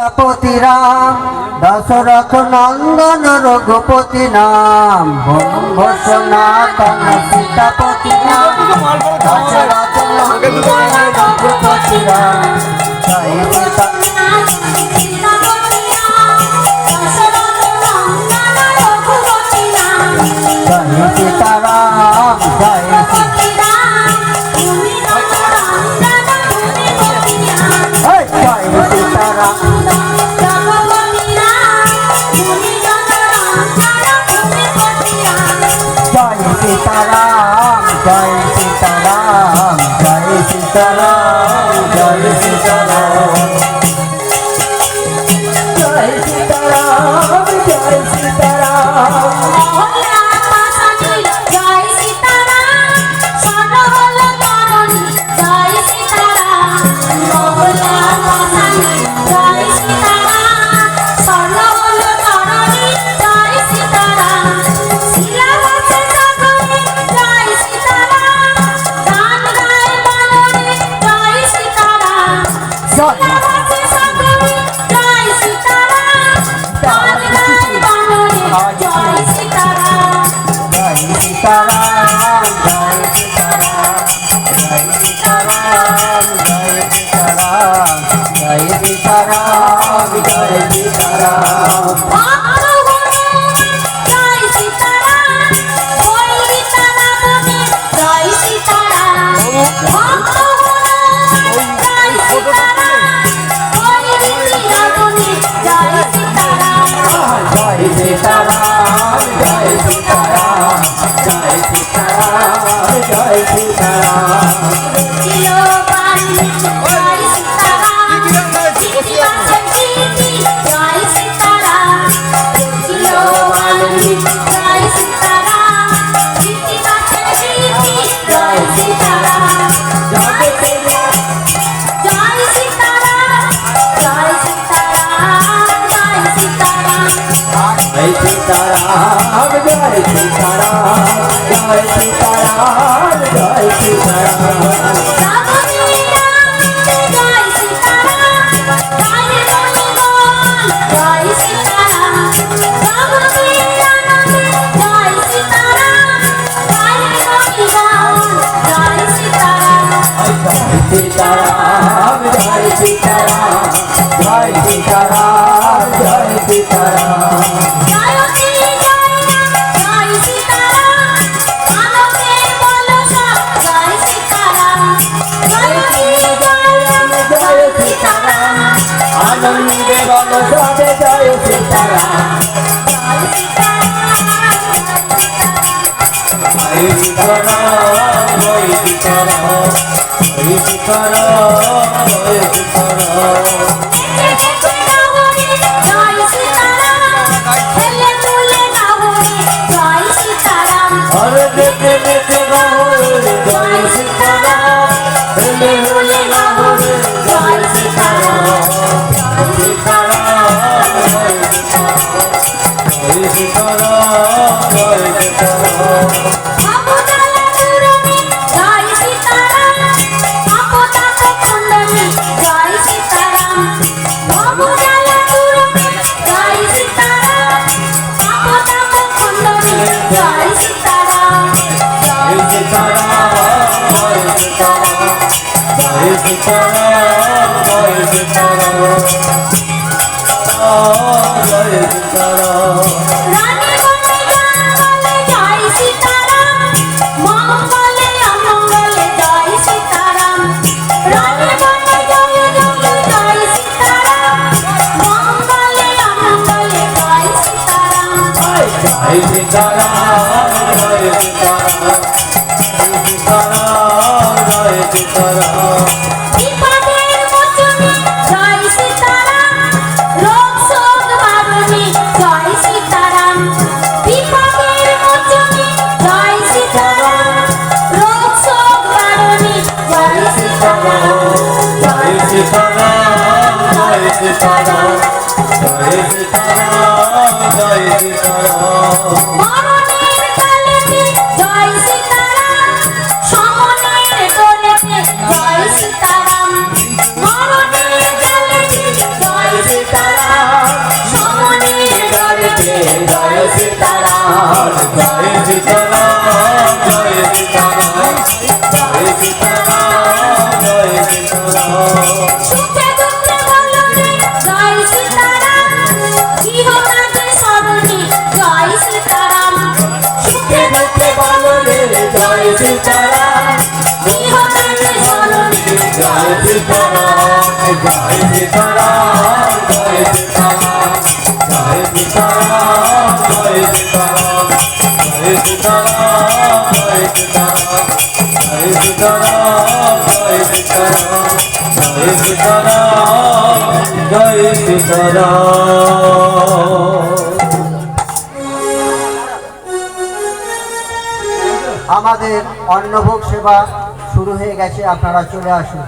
सीतापति राम दशरथ नंदन रघुपति नाम भोम सनातन सीतापति राम दशरथ नंदन रघुपति राम जय सीता जय सीताराम जय सीताराम जय सीताराम जय सीताराम जय सीताराम जय सीताराम जय सीताराम जय सीता জয় সীতারাম জয় সীতারাম জয় সীতারাম জয় সীতারাম সুখে দুঃখে বলো রে জয় সীতারাম জীবনাতে স্মরণে জয় সীতারাম সুখে দুঃখে বলো রে জয় সীতারাম জীবনাতে স্মরণে জয় সীতারাম জয় সীতারাম জয় সীতারাম জয় সীতারাম জয় সীতারাম জয় সীতারাম জয় সীতারাম জয় সীতারাম জয় সীতারাম জয় সীতারাম জয় সীতারাম। আমাদের অন্নভোগ সেবা শুরু হয়ে গেছে, আপনারা চলে আসুন।